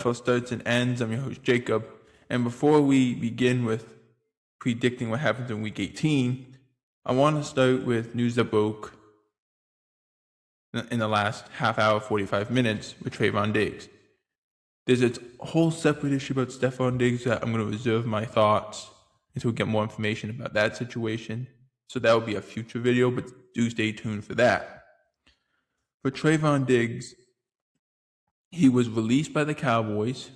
NFL starts and ends. I'm your host, Jacob. And before we begin with predicting what happens in Week 18, I want to start with news that broke in the last half hour, 45 minutes with Trevon Diggs. There's a whole separate issue about Stefon Diggs that I'm going to reserve my thoughts until we get more information about that situation. So that will be a future video, but do stay tuned for that. For Trevon Diggs, he was released by the Cowboys,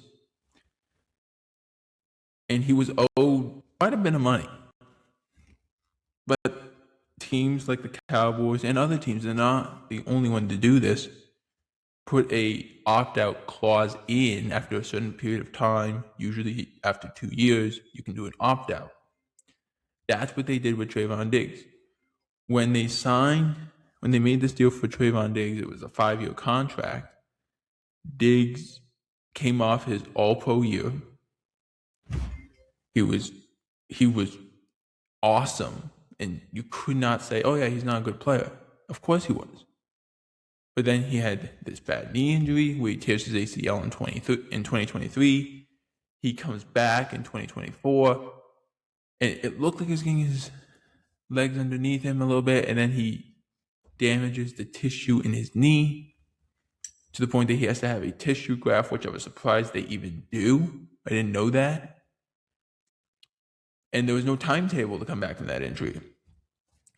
and he was owed quite a bit of money. But teams like the Cowboys and other teams, they're not the only one to do this, put a opt-out clause in after a certain period of time. Usually after 2 years, you can do an opt-out. That's what they did with Trevon Diggs. When they made this deal for Trevon Diggs, it was a 5-year contract. Diggs came off his all-pro year. He was awesome, and you could not say, oh yeah, he's not a good player. Of course he was. But then he had this bad knee injury where he tears his ACL in 2023. He comes back in 2024, and it looked like he was getting his legs underneath him a little bit, and then he damages the tissue in his knee to the point that he has to have a tissue graft, which I was surprised they even do. I didn't know that. And there was no timetable to come back from that injury.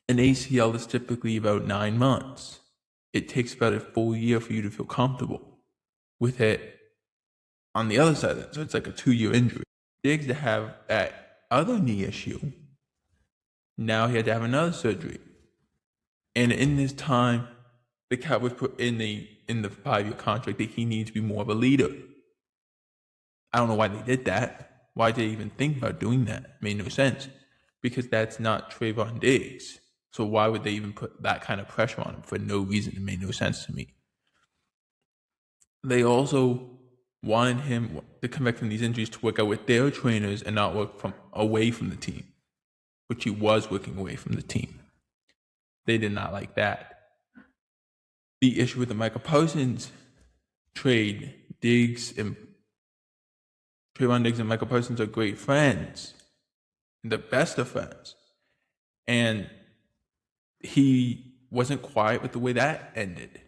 An ACL is typically about 9 months. It takes about a full year for you to feel comfortable with it on the other side of it. So it's like a 2-year injury. Diggs to have that other knee issue, now he had to have another surgery. And in this time, the Cowboys put in the 5-year contract that he needs to be more of a leader. I don't know why they did that. Why did they even think about doing that? It made no sense. Because that's not Trevon Diggs. So why would they even put that kind of pressure on him for no reason? It made no sense to me. They also wanted him to come back from these injuries to work out with their trainers and not work away from the team, which he was working away from the team. They did not like that. The issue with the Michael Parsons trade, Trevon Diggs and Michael Parsons are great friends, the best of friends. And he wasn't quiet with the way that ended.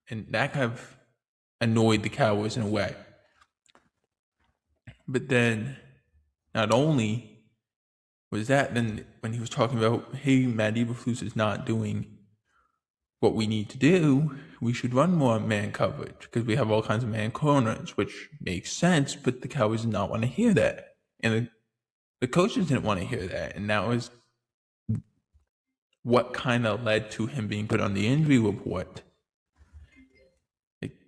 And that kind of annoyed the Cowboys in a way. But then, not only was that, then when he was talking about, hey, Matt Eberflus is not doing what we need to do, we should run more man coverage because we have all kinds of man corners, which makes sense, but the Cowboys did not want to hear that. And the coaches didn't want to hear that. And that was what kind of led to him being put on the injury report.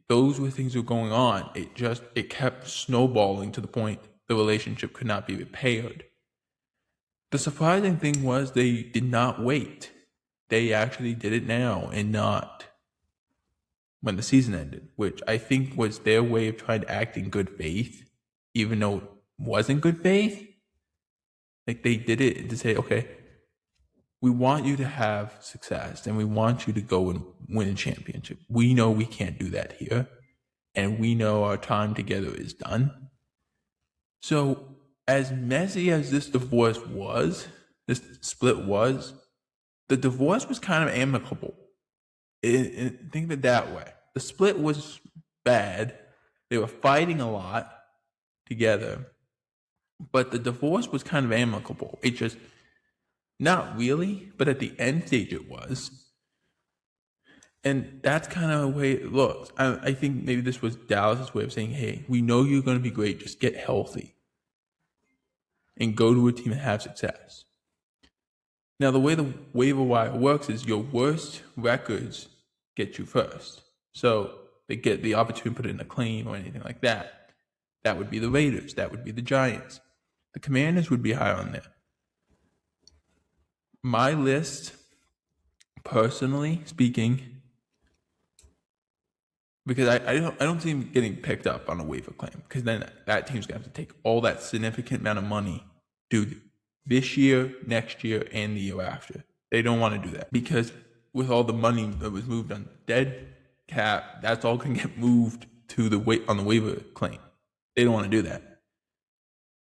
Those were things that were going on. It kept snowballing to the point the relationship could not be repaired. The surprising thing was they did not wait. They actually did it now and not when the season ended, which I think was their way of trying to act in good faith, even though it wasn't good faith. Like they did it to say, okay, we want you to have success and we want you to go and win a championship. We know we can't do that here, and we know our time together is done. So as messy as this divorce was, this split was, the divorce was kind of amicable. Think of it that way. The split was bad. They were fighting a lot together. But the divorce was kind of amicable. It just, not really, but at the end stage it was. And that's kind of the way it looks. I think maybe this was Dallas's way of saying, hey, we know you're going to be great. Just get healthy and go to a team and have success. Now, the way the waiver wire works is your worst records get you first. So they get the opportunity to put in a claim or anything like that. That would be the Raiders. That would be the Giants. The Commanders would be higher on there. My list, personally speaking, because I don't see him getting picked up on a waiver claim, because then that team's going to have to take all that significant amount of money, dude, this year, next year, and the year after. They don't want to do that because with all the money that was moved on dead cap, that's all going to get moved to on the waiver claim. They don't want to do that.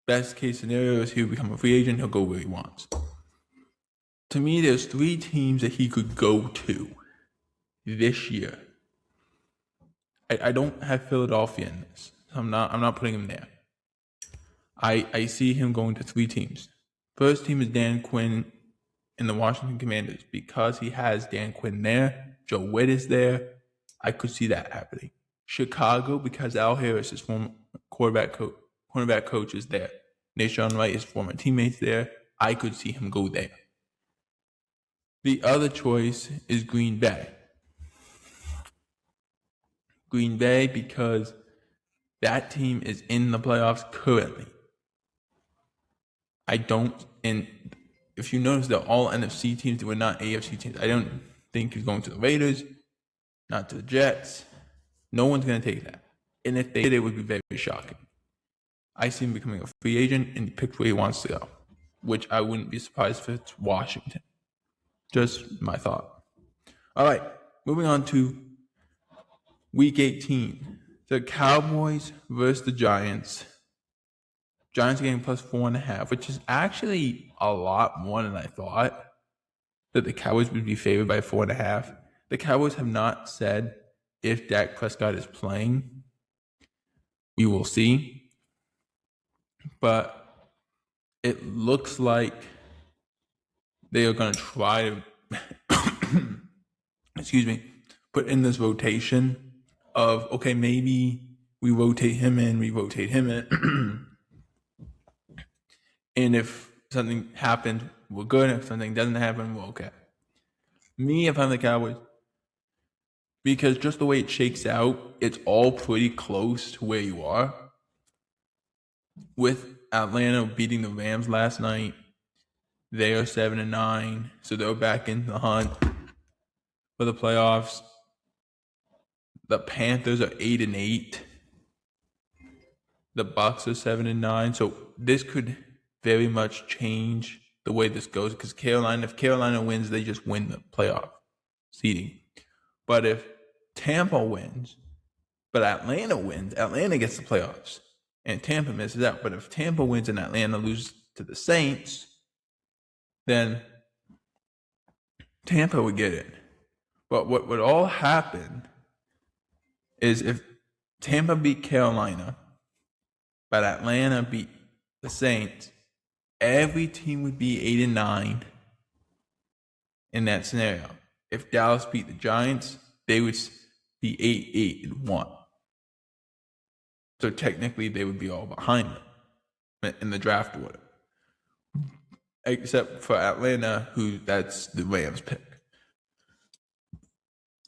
Best case scenario is he'll become a free agent. He'll go where he wants. To me, there's 3 teams that he could go to this year. I don't have Philadelphia in this. I'm not putting him there. I see him going to 3 teams. First team is Dan Quinn in the Washington Commanders. Because he has Dan Quinn there, Joe Witt is there, I could see that happening. Chicago, because Al Harris, his former cornerback coach, is there. Nashawn Wright, his former teammates there. I could see him go there. The other choice is Green Bay. Green Bay because that team is in the playoffs currently. And if you notice, they're all NFC teams. They were not AFC teams. I don't think he's going to the Raiders, not to the Jets. No one's going to take that. And if they did, it would be very, very shocking. I see him becoming a free agent, and he picks where he wants to go, which I wouldn't be surprised if it's Washington. Just my thought. All right, moving on to Week 18. The Cowboys versus the Giants. Giants are getting plus 4.5, which is actually a lot more than I thought. That the Cowboys would be favored by 4.5. The Cowboys have not said if Dak Prescott is playing. We will see. But it looks like they are going to try to, put in this rotation of, okay, maybe we rotate him in, we rotate him in. And if something happened, we're good. If something doesn't happen, we're okay. Me, if I'm the Cowboys, because just the way it shakes out, it's all pretty close to where you are. With Atlanta beating the Rams last night, they are 7-9, so they're back in the hunt for the playoffs. The Panthers are 8-8. The Bucs are 7-9. So this could very much change the way this goes, because if Carolina wins, they just win the playoff seeding. But if Tampa wins, but Atlanta wins, Atlanta gets the playoffs, and Tampa misses out. But if Tampa wins and Atlanta loses to the Saints, then Tampa would get it. But what would all happen is if Tampa beat Carolina, but Atlanta beat the Saints, every team would be 8-9 in that scenario. If Dallas beat the Giants, they would be 8-1. So technically, they would be all behind them in the draft order, except for Atlanta, who that's the Rams pick.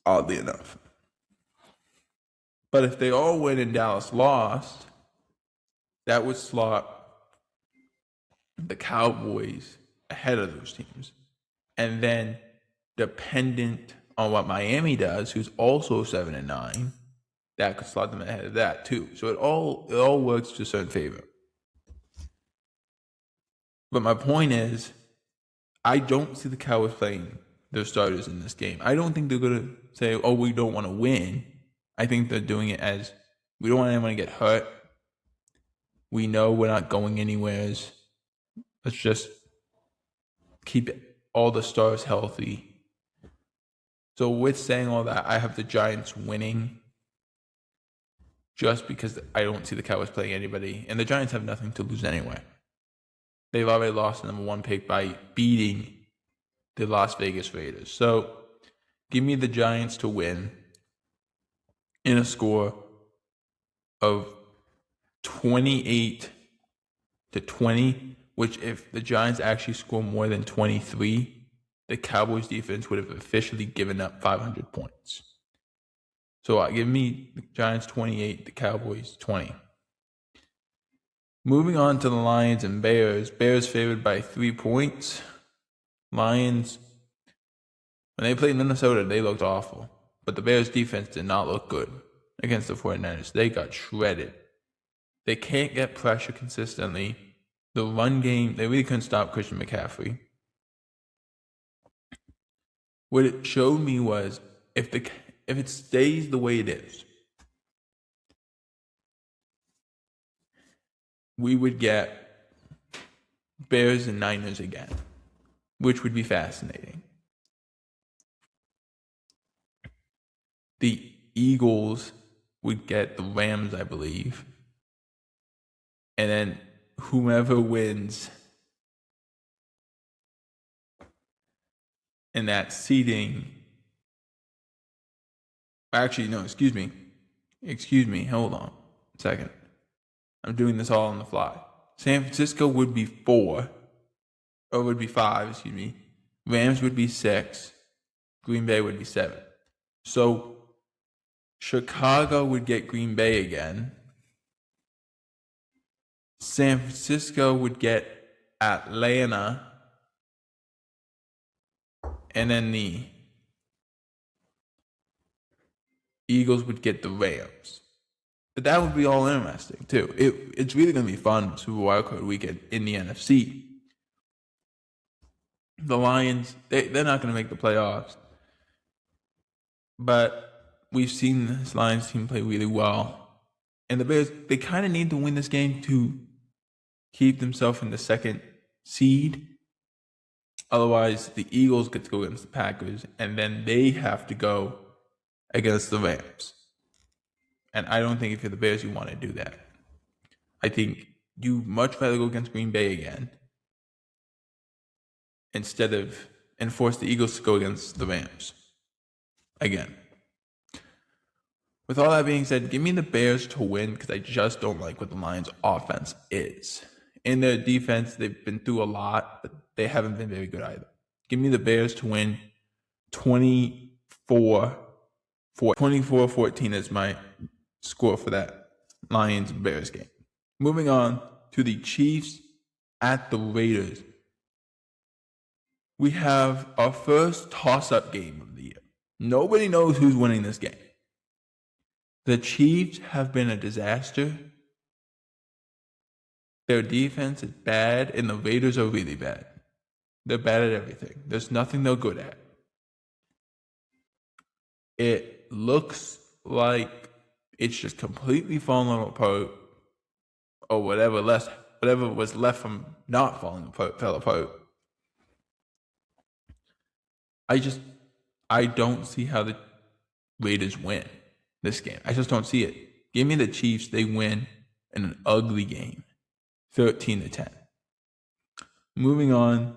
Oddly enough. But if they all win and Dallas lost, that would slot the Cowboys ahead of those teams. And then, dependent on what Miami does, who's also 7-9, that could slot them ahead of that too. So it all works to a certain favor. But my point is, I don't see the Cowboys playing their starters in this game. I don't think they're going to say, oh, we don't want to win. I think they're doing it as, we don't want anyone to get hurt. We know we're not going anywhere. Let's just keep all the stars healthy. So with saying all that, I have the Giants winning just because I don't see the Cowboys playing anybody. And the Giants have nothing to lose anyway. They've already lost the number 1 pick by beating the Las Vegas Raiders. So give me the Giants to win in a score of 28-20, which if the Giants actually score more than 23, the Cowboys defense would have officially given up 500 points. So give me the Giants 28, the Cowboys 20. Moving on to the Lions and Bears. Bears favored by 3 points. Lions, when they played Minnesota, they looked awful. But the Bears defense did not look good against the 49ers. They got shredded. They can't get pressure consistently. The run game, they really couldn't stop Christian McCaffrey. What it showed me was if it stays the way it is, we would get Bears and Niners again, which would be fascinating. The Eagles would get the Rams, I believe. And then whomever wins in that seeding. Actually, no, excuse me. Hold on a second. I'm doing this all on the fly. San Francisco would be 4, or would be 5, excuse me. Rams would be 6. Green Bay would be 7. So Chicago would get Green Bay again. San Francisco would get Atlanta. And then the Eagles would get the Rams. But that would be all interesting, too. It's really going to be fun Super Wildcard Weekend in the NFC. The Lions, they're not going to make the playoffs. But we've seen this Lions team play really well. And the Bears, they kind of need to win this game to keep themselves in the second seed. Otherwise, the Eagles get to go against the Packers, and then they have to go against the Rams. And I don't think if you're the Bears, you want to do that. I think you much rather go against Green Bay again and force the Eagles to go against the Rams again. With all that being said, give me the Bears to win because I just don't like what the Lions' offense is. In their defense, they've been through a lot, but they haven't been very good either. Give me the Bears to win 24-14 is my score for that Lions-Bears game. Moving on to the Chiefs at the Raiders. We have our first toss-up game of the year. Nobody knows who's winning this game. The Chiefs have been a disaster. Their defense is bad, and the Raiders are really bad. They're bad at everything. There's nothing they're good at. It looks like it's just completely falling apart, or whatever was left from not falling apart fell apart. I don't see how the Raiders win this game. I just don't see it. Give me the Chiefs. They win in an ugly game, 13-10. Moving on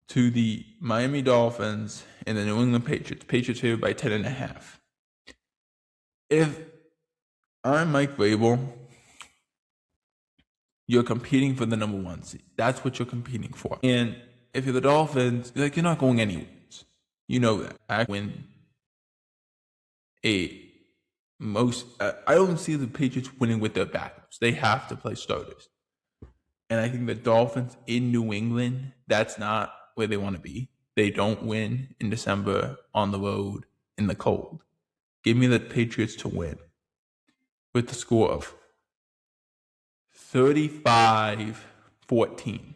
to the Miami Dolphins and the New England Patriots. Patriots favored by 10.5. If I'm Mike Vrabel, you're competing for the number 1 seed. That's what you're competing for. And if you're the Dolphins, you're not going anywhere. You know that. I don't see the Patriots winning with their backups. They have to play starters. And I think the Dolphins in New England, that's not where they want to be. They don't win in December on the road in the cold. Give me the Patriots to win with the score of 35-14.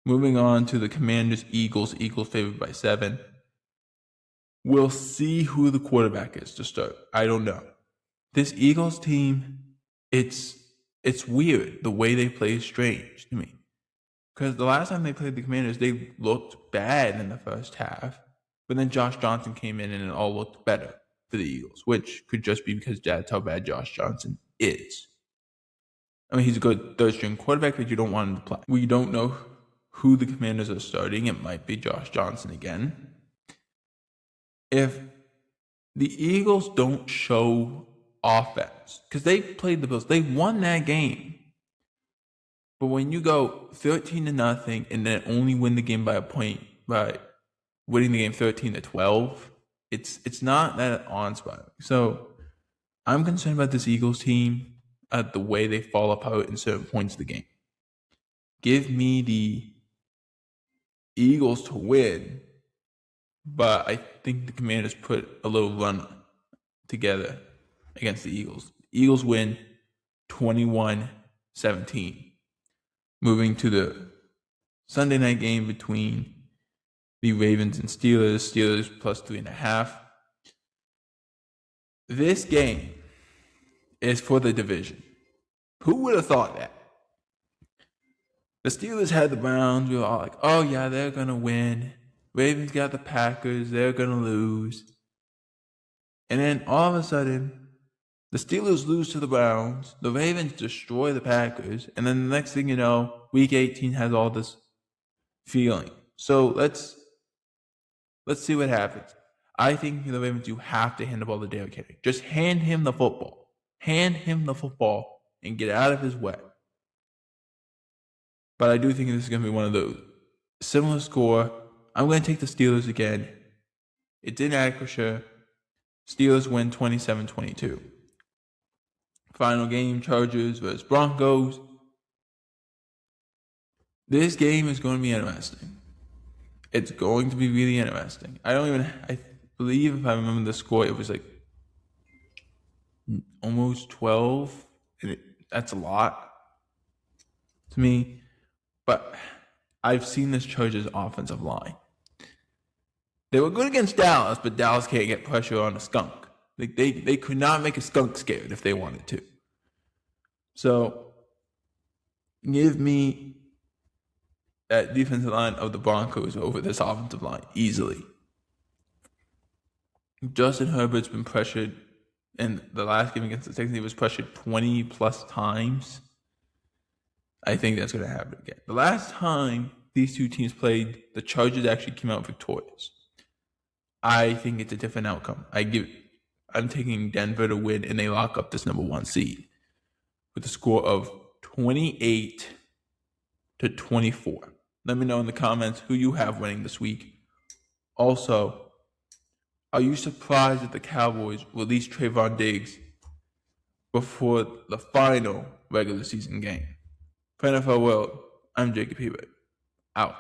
Moving on to the Commanders, Eagles. Eagles favored by 7. We'll see who the quarterback is to start. I don't know. This Eagles team, it's weird. The way they play is strange to me. Because the last time they played the Commanders, they looked bad in the first half. But then Josh Johnson came in and it all looked better for the Eagles, which could just be because that's how bad Josh Johnson is. I mean, he's a good third-string quarterback, but you don't want him to play. We don't know who the Commanders are starting. It might be Josh Johnson again. If the Eagles don't show offense, because they played the Bills, they won that game. But when you go 13-0 and then only win the game by a point, by winning the game 13-12, it's not that awe-inspiring. So I'm concerned about this Eagles team, the way they fall apart in certain points of the game. Give me the Eagles to win, but I think the Commanders put a little run together against the Eagles. Eagles win 21-17. Moving to the Sunday night game between the Ravens and Steelers. Steelers plus 3.5. This game is for the division. Who would have thought that? The Steelers had the Browns. We were all like, oh, yeah, they're going to win. Ravens got the Packers. They're going to lose. And then all of a sudden, the Steelers lose to the Browns. The Ravens destroy the Packers. And then the next thing you know, Week 18 has all this feeling. So let's see what happens. I think the Ravens, you have to hand the ball to Derrick Henry. Just hand him the football. Hand him the football and get out of his way. But I do think this is going to be one of those. Similar score. I'm going to take the Steelers again. It's inaccurate. Steelers win 27-22. Final game, Chargers versus Broncos. This game is going to be interesting. It's going to be really interesting. I believe if I remember the score, it was like almost 12. And that's a lot to me. But I've seen this Chargers offensive line. They were good against Dallas, but Dallas can't get pressure on a skunk. Like they could not make a skunk scared if they wanted to. So give me that defensive line of the Broncos over this offensive line easily. Justin Herbert's been pressured in the last game against the Texans. He was pressured 20 plus times. I think that's going to happen again. The last time these two teams played, the Chargers actually came out victorious. I think it's a different outcome. I'm taking Denver to win, and they lock up this number 1 seed with a score of 28-24. Let me know in the comments who you have winning this week. Also, are you surprised that the Cowboys released Trevon Diggs before the final regular season game? For NFL World, I'm Jacob Hebert. Out.